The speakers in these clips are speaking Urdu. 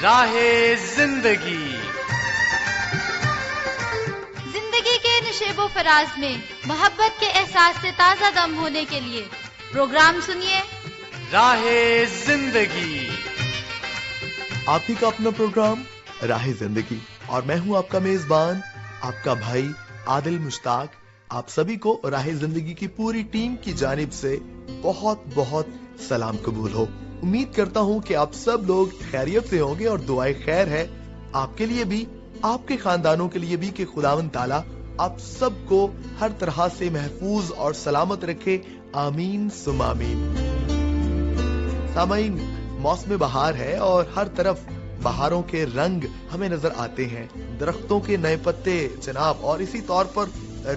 راہ زندگی کے نشیب و فراز میں محبت کے احساس سے تازہ دم ہونے کے لیے پروگرام سنیے راہ زندگی. آپ ہی کا اپنا پروگرام راہ زندگی، اور میں ہوں آپ کا میزبان، آپ کا بھائی عادل مشتاق. آپ سبھی کو راہ زندگی کی پوری ٹیم کی جانب سے بہت بہت سلام قبول ہو. امید کرتا ہوں کہ آپ سب لوگ خیریت سے ہوں گے، اور دعائیں خیر ہے آپ کے لیے بھی، آپ کے خاندانوں کے لیے بھی، کہ خداوند تعالیٰ آپ سب کو ہر طرح سے محفوظ اور سلامت رکھے. آمین ثم آمین. سامعین، موسم بہار ہے اور ہر طرف بہاروں کے رنگ ہمیں نظر آتے ہیں. درختوں کے نئے پتے جناب، اور اسی طور پر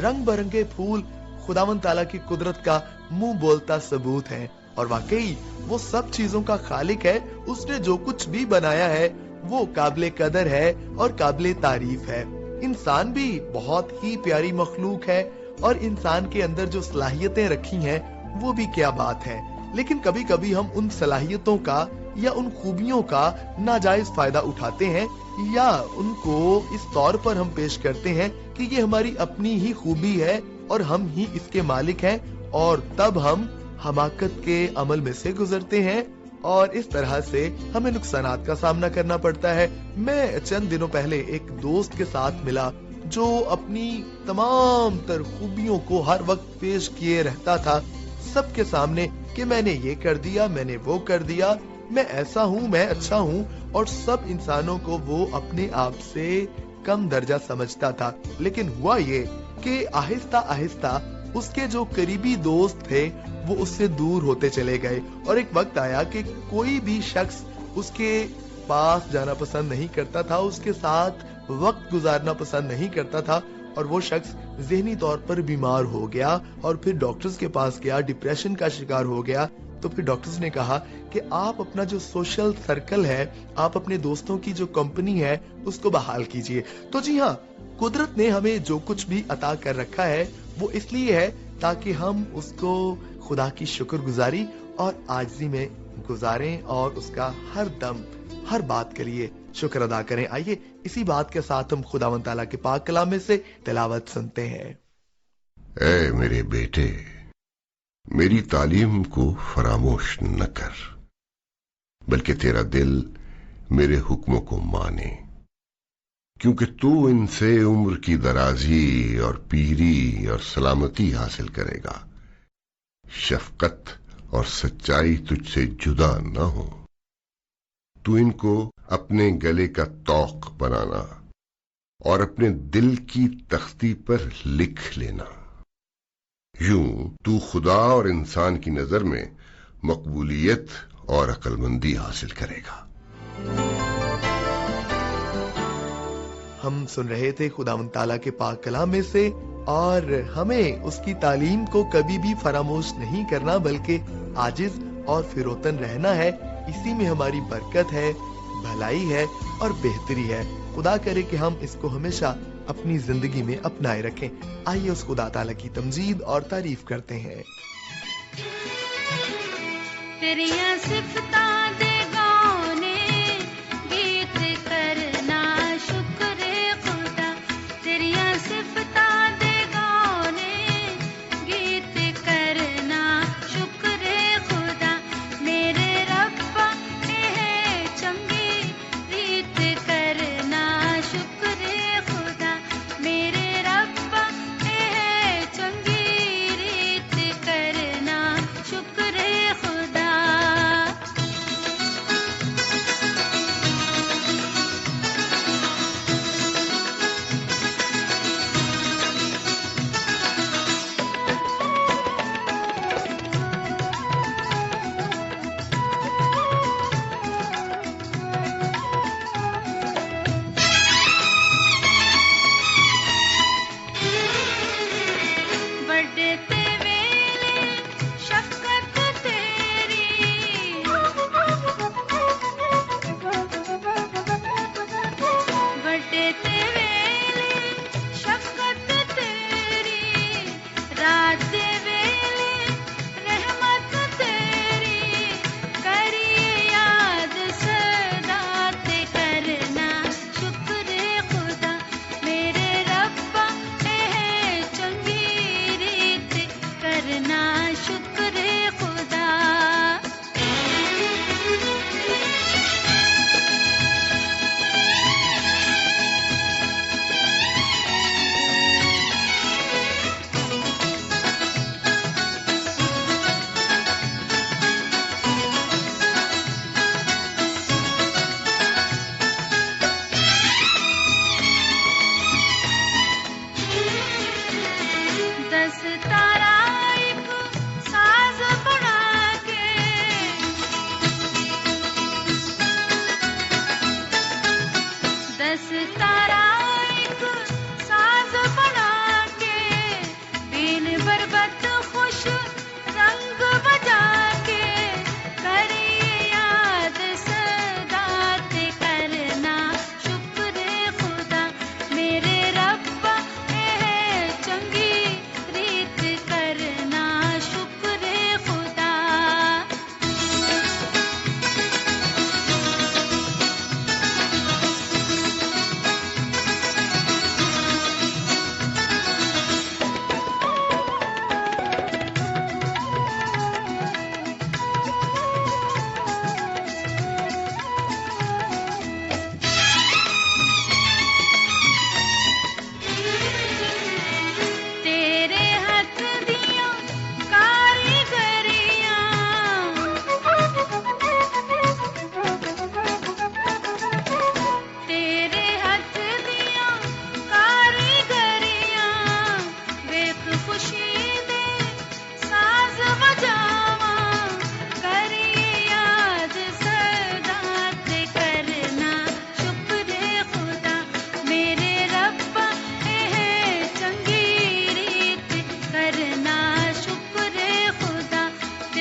رنگ برنگے پھول خداوند تعالیٰ کی قدرت کا منہ بولتا ثبوت ہے. اور واقعی وہ سب چیزوں کا خالق ہے. اس نے جو کچھ بھی بنایا ہے وہ قابل قدر ہے اور قابل تعریف ہے. انسان بھی بہت ہی پیاری مخلوق ہے، اور انسان کے اندر جو صلاحیتیں رکھی ہیں وہ بھی کیا بات ہے. لیکن کبھی کبھی ہم ان صلاحیتوں کا یا ان خوبیوں کا ناجائز فائدہ اٹھاتے ہیں، یا ان کو اس طور پر ہم پیش کرتے ہیں کہ یہ ہماری اپنی ہی خوبی ہے اور ہم ہی اس کے مالک ہیں، اور تب ہم حماقت کے عمل میں سے گزرتے ہیں، اور اس طرح سے ہمیں نقصانات کا سامنا کرنا پڑتا ہے. میں چند دنوں پہلے ایک دوست کے ساتھ ملا جو اپنی تمام تر خوبیوں کو ہر وقت پیش کیے رہتا تھا سب کے سامنے، کہ میں نے یہ کر دیا، میں نے وہ کر دیا، میں ایسا ہوں، میں اچھا ہوں، اور سب انسانوں کو وہ اپنے آپ سے کم درجہ سمجھتا تھا. لیکن ہوا یہ کہ آہستہ آہستہ اس کے جو قریبی دوست تھے وہ اس سے دور ہوتے چلے گئے، اور ایک وقت آیا کہ کوئی بھی شخص اس کے پاس جانا پسند نہیں کرتا تھا، اس کے ساتھ وقت گزارنا پسند نہیں کرتا تھا، اور وہ شخص ذہنی طور پر بیمار ہو گیا، اور پھر ڈاکٹرز کے پاس گیا، ڈپریشن کا شکار ہو گیا. تو پھر ڈاکٹرز نے کہا کہ آپ اپنا جو سوشل سرکل ہے، آپ اپنے دوستوں کی جو کمپنی ہے اس کو بحال کیجئے. تو جی ہاں، قدرت نے ہمیں جو کچھ بھی عطا کر رکھا ہے وہ اس لیے ہے تاکہ ہم اس کو خدا کی شکر گزاری اور عاجزی میں گزاریں، اور اس کا ہر دم ہر بات کے لیے شکر ادا کریں. آئیے اسی بات کے ساتھ ہم خداوند تعالیٰ کے پاک کلام میں سے تلاوت سنتے ہیں. اے میرے بیٹے، میری تعلیم کو فراموش نہ کر، بلکہ تیرا دل میرے حکموں کو مانے، کیونکہ تو ان سے عمر کی درازی اور پیری اور سلامتی حاصل کرے گا. شفقت اور سچائی تجھ سے جدا نہ ہو. تو ان کو اپنے گلے کا طوق بنانا اور اپنے دل کی تختی پر لکھ لینا. یوں تو خدا اور انسان کی نظر میں مقبولیت اور عقل مندی حاصل کرے گا. ہم سن رہے تھے خداوند تعالیٰ کے پاک کلام میں سے، اور ہمیں اس کی تعلیم کو کبھی بھی فراموش نہیں کرنا، بلکہ عاجز اور فروتن رہنا ہے. اسی میں ہماری برکت ہے، بھلائی ہے اور بہتری ہے. خدا کرے کہ ہم اس کو ہمیشہ اپنی زندگی میں اپنائے رکھیں. آئیے اس خدا تعالیٰ کی تمجید اور تعریف کرتے ہیں. تیریاں صفتاں دے گانے گیت کرنا شکر خدا، تیریاں صفتاں دے گانے گیت کرنا شکر خدا. میرے ربا ہے چنگی ریت کرنا شکر خدا، میرے ربا ہے چنگی ریت کرنا شکر خدا.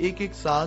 117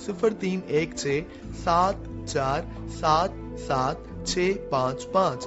0316 7477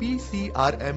PCRM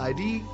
ID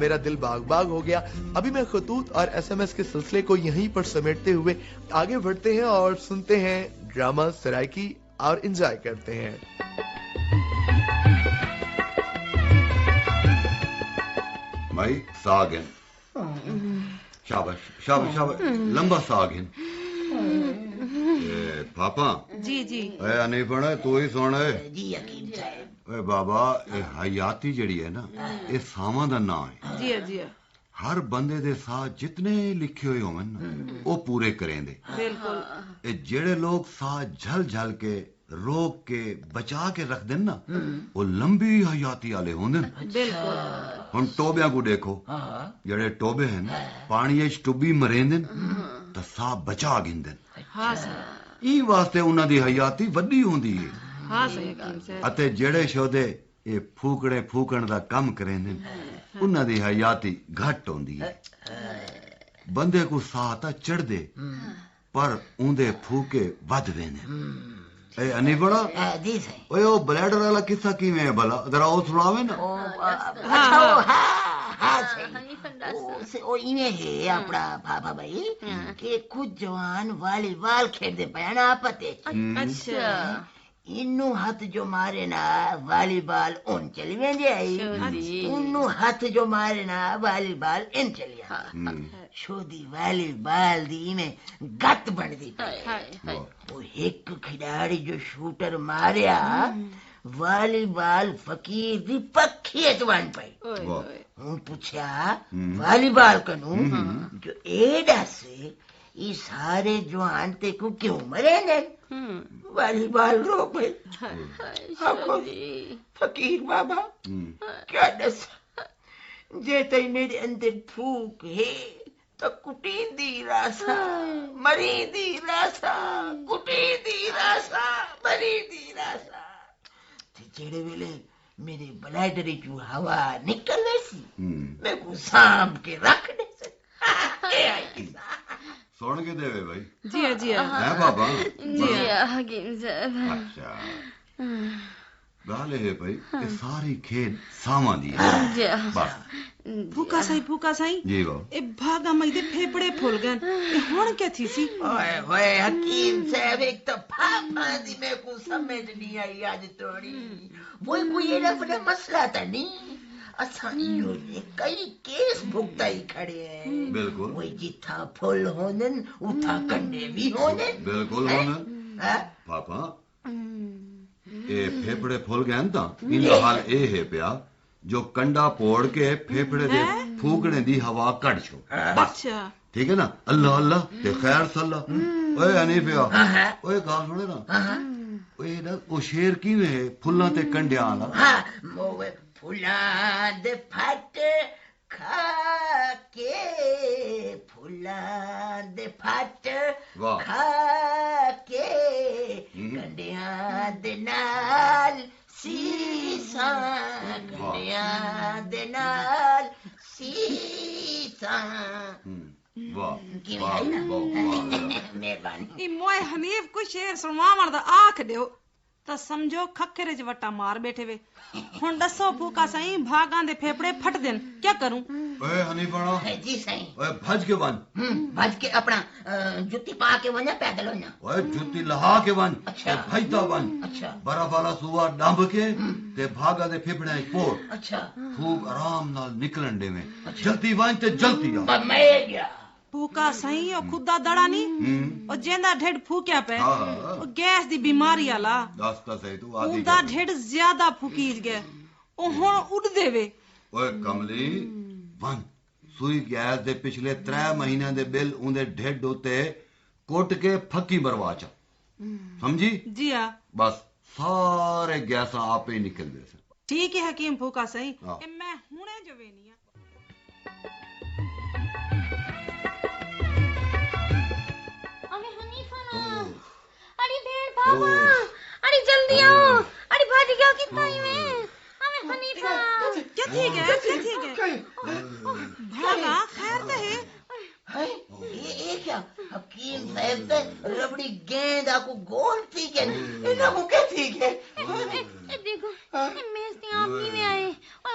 میرا دل باغ باغ ہو گیا. ابھی میں خطوط اور SMS کے سلسلے کو یہیں پر سمیٹتے ہوئے آگے بڑھتے ہیں اور سنتے ہیں ڈرامہ سرائکی اور انجوائے کرتے ہیں. بھائی ساگ ہے. شاباش شاباش شاباش, لمبا ساگ ہے. پاپا جی جی اے نہیں پڑھا تو ہی سونا ہے. جی حکیم صاحب. اے بابا حیاتی جڑی ہے نا یہ ساواں دا نام ہے. جی جی ہر بندے دے ساتھ جتنے لکھے ہوئے ہوں نا وہ پورے کریں دے. بالکل. اے جڑے لوگ ساتھ جھل جھل کے روک کے بچا کے رکھ دیں نا وہ لمبی حیاتی والے ہوندے. بالکل. ہن ٹوبیاں کو دیکھو, جڑے ٹوبے ہیں پانی وچ ٹبی مرین تے سا بچا گندے. ہاں سر. ای واسطے انہاں دی حیاتی وڈی ہوندی ہے. ہاں سر حکیم صاحب. اتے جڑے شودے اے پھوکڑے پھوکن دا کم کریندے انہاں دی حیاتی گھٹ ہوندی ہے. بندے کو ساہ تا چڑھ دے پر اوندے پھوکے ود ویندے. اے انی بڑا جی صحیح. اوے او بلیڈر والا قصہ کیویں ہے بھلا, ذرا او سناوے نا. ہاں صحیح. وہ ایویں ہے اپنا بابا بھائی کہ کچھ جوان والی بال کھیڈتے پے نا آپس. اچھا. انو ہاتھ جو مارے نا والی بال اون چلی ویندی, انو ہاتھ جو مارے نا والی بال ان چلی آئی. شودی والی بال دی میں گت بن دی. وہ ایک کھلاڑی جو شوٹر ماریا والی بال فقیر دی پکھی بن پئی. ہوں پوچھا والی بال کنو جو ایڈا سے یہ سارے جوان تے کو کیوں مرے نے؟ والی بال رو پئی. فقیر بابا کیا دس جے تے میرے اندر پھوک ہے تو کٹین دی راسا مری دی راسا کٹین دی راسا مری دی راسا. جڑے ویلے میرے بلائڈری جو ہوا نکل سی میں کو سانپ کے رکھ دے سے. سن کے دے بھائی. جی جی ہے بابا. جی حکیم صاحب. اچھا گل ہے بھائی کہ ساری کھیل ساواں دی ہے. بس پھوکا سائی جی بابا. اے بھاگا مئی دے پھیپڑے پھول گئے. اے ہن کیا تھی سی؟ اوئے ہوئے حکیم صاحب ایک تو پھاپا دی میں کو سمجھ نہیں آئی آج توڑی. وہ کوئی یہ رفع مسئلہ تھا نہیں. اساں یوں کئی کیس بھگتائی کھڑے ہیں. بالکل. وہ جتھا پھول ہونن اتھا کنڈے بھی ہونن. بالکل ہونن. پاپا اے پھیپڑے پھول گئے تا ان دا حال اے ہے پیا جو کنڈا پوڑ کے پھیپڑے دے پھوکنے دی ہوا کٹ چھو. اچھا ٹھیک ہے نا. اللہ اللہ تے خیر صلاح. اوے حنیفہ اوے گل سنے نا. اوے نا او شیر کیویں ہے پھلاں تے کنڈیاں والا. پھلاں دے پھٹ کھا کے پھلاں دے پھٹ کھا کے کنڈیاں دے نال سیساں کنڈیاں دے نال سیساں. ای موئے حنیف کو شیر سنواون دا آکھ دیو تا سمجھو کھکھرے چ وٹا مار بیٹھے وے. ہن دسو پھوکا سائیں بھاگاں دے پھیپڑے پھٹ دین کیا کروں؟ اے حنیفہ جی صحیح. اوے بھج کے ون. بھج کے اپنا جُتی پا کے ونا پیدل ہونا. اوے جُتی لہا کے ون. اچھا بھجتا ون. اچھا برف والا سوا ڈمب کے تے بھاگا دے پھپڑے پوڑ. اچھا خوب آرام نال نکلن دے میں جلدی ون تے جلدی آ. میں گیا پھوکا سائیں او خدا دڑا نہیں او جیندا ڈھڈ پھوکیا پے او گیس دی بیماری والا. دستا صحیح تو آدھی اوندا ڈھڈ زیادہ پھوکیج گئے او ہن اڑ دے وے. اوے کملی ون سوئی گیس دے پچھلے 3 مہینے دے بل اوندے ڈھڈ ہوتے کوٹ کے پھکی مروا چا. سمجھی؟ جی ہاں بس سارے گیساں آپ ہی نکل دے سے. ٹھیک ہے حکیم پھوکا سائیں کہ میں ہنے جو وینی ہاں. اری بھیڑ بابا اری جلدی آؤ. اری بھاج گیا کتنا ہی میں. ہمیں حنیفہ کیا تھی گئے بھاگا خیر تے ہے. یہ کیا حکیم صاحب تے ربڑی گیند کو گول تھی کہ انہاں کو کیا تھی کہ دیکھو میز تے آپ نہیں میں آئے اور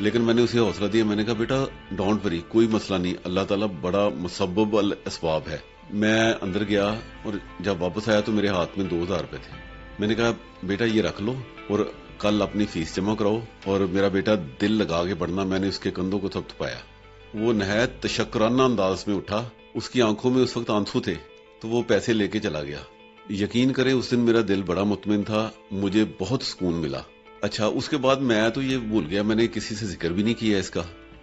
لیکن میں نے اسے حوصلہ دیا. میں نے کہا بیٹا ڈونٹ وری, کوئی مسئلہ نہیں, اللہ تعالیٰ بڑا مسبب الاسباب ہے. میں اندر گیا اور جب واپس آیا تو میرے ہاتھ میں 2000 روپے تھے. میں نے کہا بیٹا یہ رکھ لو اور کل اپنی فیس جمع کراؤ. اور میرا بیٹا دل لگا کے پڑھنا. میں نے اس کے کندھوں کو تھپ تھپایا. وہ نہایت تشکرانہ انداز میں اٹھا. اس کی آنکھوں میں اس وقت آنسو تھے تو وہ پیسے لے کے چلا گیا. یقین کرے اس دن میرا دل بڑا مطمئن تھا, مجھے بہت سکون ملا. اچھا اس کے بعد میں تو یہ بھول گیا, میں نے کسی سے ذکر بھی نہیں کیا اس کا.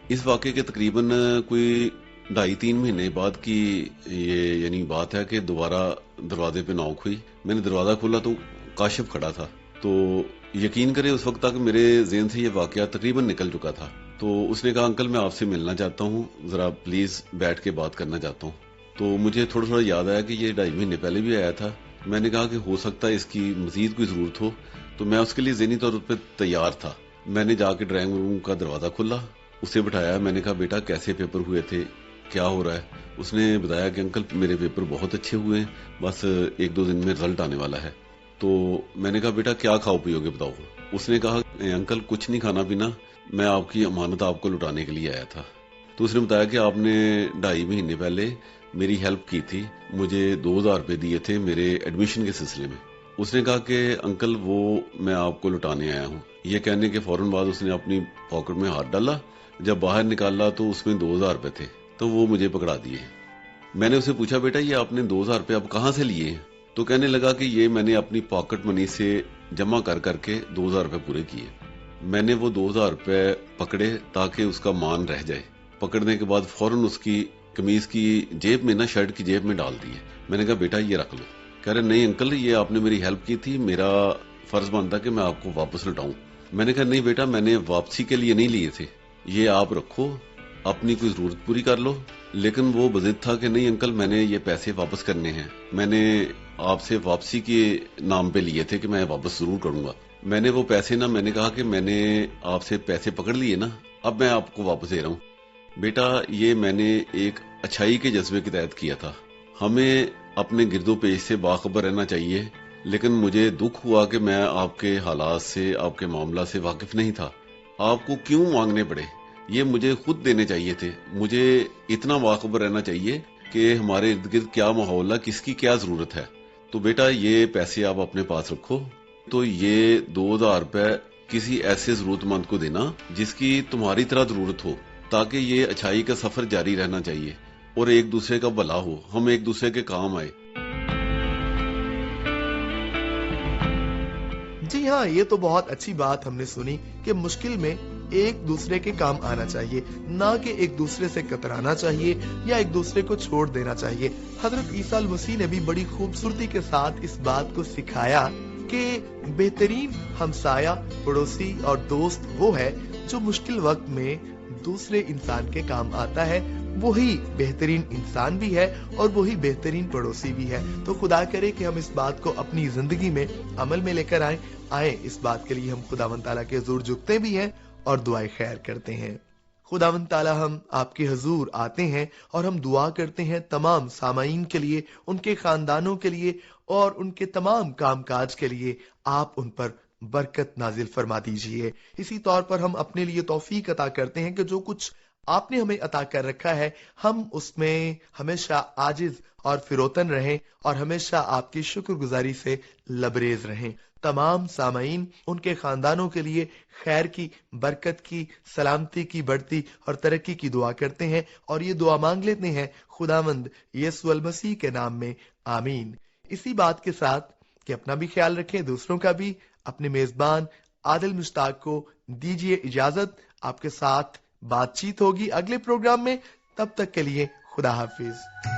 اس واقعے کے تقریباً کوئی 2.5-3 مہینے بعد کی یہ یعنی بات ہے کہ دوبارہ دروازے پہ نوک ہوئی. میں نے دروازہ کھولا تو کاشف کھڑا تھا. تو یقین کرے اس وقت تک میرے ذہن سے یہ واقعہ تقریباً نکل چکا تھا. تو اس نے کہا انکل میں آپ سے ملنا چاہتا ہوں, ذرا پلیز بیٹھ کے بات کرنا چاہتا ہوں. تو مجھے تھوڑا یاد آیا کہ یہ 2.5 مہینے پہلے بھی آیا تھا. میں نے کہا کہ ہو سکتا ہے اس کی مزید کوئی ضرورت ہو, تو میں اس کے لیے ذہنی طور پہ تیار تھا. میں نے جا کے ڈرائنگ روم کا دروازہ کھولا, اسے بٹھایا. میں نے کہا بیٹا کیسے پیپر ہوئے تھے, کیا ہو رہا ہے؟ اس نے بتایا کہ انکل میرے پیپر بہت اچھے ہوئے ہیں, بس 1-2 دن میں رزلٹ آنے والا ہے. تو میں نے کہا بیٹا کیا کھاؤ پیو گے بتاؤ. اس نے کہا انکل کچھ نہیں کھانا پینا, میں آپ کی امانت آپ کو لٹانے کے لیے آیا تھا. تو اس نے بتایا کہ آپ نے 2.5 مہینے پہلے میری ہیلپ کی تھی, مجھے 2000 روپے دیے تھے میرے ایڈمیشن کے سلسلے میں. اس نے کہا کہ انکل وہ میں آپ کو لٹانے آیا ہوں. یہ کہنے کے فوراً بعد اس نے اپنی پاکٹ میں ہاتھ ڈالا. جب باہر نکالا تو اس میں 2000 روپے تھے, تو وہ مجھے پکڑا دیے. میں نے اسے پوچھا بیٹا یہ آپ نے 2000 روپے اب کہاں سے لیے ہیں؟ تو کہنے لگا کہ یہ میں نے اپنی پاکٹ منی سے جمع کر کے 2000 روپے پورے کیے. میں نے وہ 2000 روپے پکڑے تاکہ اس کا مان رہ جائے. پکڑنے کے بعد فوراً اس کی قمیض کی جیب میں شرٹ کی جیب میں ڈال دیے. میں نے کہا بیٹا یہ رکھ لو. کہہ رہے نہیں انکل یہ آپ نے میری ہیلپ کی تھی, میرا فرض بنتا کہ میں آپ کو واپس لٹاؤں. میں نے کہا نہیں بیٹا میں نے واپسی کے لیے نہیں لیے تھے, یہ آپ رکھو اپنی کوئی ضرورت پوری کر لو. لیکن وہ بضد تھا کہ نہیں انکل میں نے یہ پیسے واپس کرنے ہیں, میں نے آپ سے واپسی کے نام پہ لیے تھے کہ میں واپس ضرور کروں گا. میں نے وہ پیسے میں نے کہا کہ میں نے آپ سے پیسے پکڑ لیے نا, اب میں آپ کو واپس دے رہا ہوں. بیٹا یہ میں نے ایک اچھائی کے جذبے کے تحت کیا تھا. ہمیں اپنے گرد و پیش سے باخبر رہنا چاہیے, لیکن مجھے دکھ ہوا کہ میں آپ کے حالات سے آپ کے معاملات سے واقف نہیں تھا. آپ کو کیوں مانگنے پڑے, یہ مجھے خود دینے چاہیے تھے. مجھے اتنا باخبر رہنا چاہیے کہ ہمارے ارد گرد کیا ماحول ہے, کس کی کیا ضرورت ہے. تو بیٹا یہ پیسے آپ اپنے پاس رکھو. تو یہ 2000 روپے کسی ایسے ضرورت مند کو دینا جس کی تمہاری طرح ضرورت ہو, تاکہ یہ اچھائی کا سفر جاری رہنا چاہیے اور ایک دوسرے کا بھلا ہو, ہم ایک دوسرے کے کام آئے. جی ہاں, یہ تو بہت اچھی بات ہم نے سنی کہ مشکل میں ایک دوسرے کے کام آنا چاہیے, نہ کہ ایک دوسرے سے کترانا چاہیے یا ایک دوسرے کو چھوڑ دینا چاہیے. حضرت عیسیٰ المسیح نے بھی بڑی خوبصورتی کے ساتھ اس بات کو سکھایا کہ بہترین ہمسایہ, پڑوسی اور دوست وہ ہے جو مشکل وقت میں دوسرے انسان کے کام آتا ہے. وہی بہترین انسان بھی ہے اور وہی بہترین پڑوسی بھی ہے. تو خدا کرے کہ ہم اس بات کو اپنی زندگی میں عمل میں لے کر آئیں. اس بات کے لیے ہم خداوند تعالیٰ کے حضور جھکتے بھی ہیں اور دعائیں خیر کرتے ہیں. خداوند تعالیٰ ہم آپ کے حضور آتے ہیں اور ہم دعا کرتے ہیں تمام سامعین کے لیے, ان کے خاندانوں کے لیے اور ان کے تمام کام کاج کے لیے. آپ ان پر برکت نازل فرما دیجئے. اسی طور پر ہم اپنے لیے توفیق عطا کرتے ہیں کہ جو کچھ آپ نے ہمیں عطا کر رکھا ہے ہم اس میں ہمیشہ عاجز اور فروتن رہیں اور ہمیشہ آپ کی شکر گزاری سے لبریز رہیں. تمام سامعین ان کے خاندانوں کے لیے خیر کی, برکت کی, سلامتی کی, بڑھتی اور ترقی کی دعا کرتے ہیں اور یہ دعا مانگ لیتے ہیں خداوند یسوع المسیح کے نام میں, آمین. اسی بات کے ساتھ کہ اپنا بھی خیال رکھیں, دوسروں کا بھی. اپنے میزبان عادل مشتاق کو دیجیے اجازت, آپ کے ساتھ بات چیت ہوگی اگلے پروگرام میں. تب تک کے لیے خدا حافظ.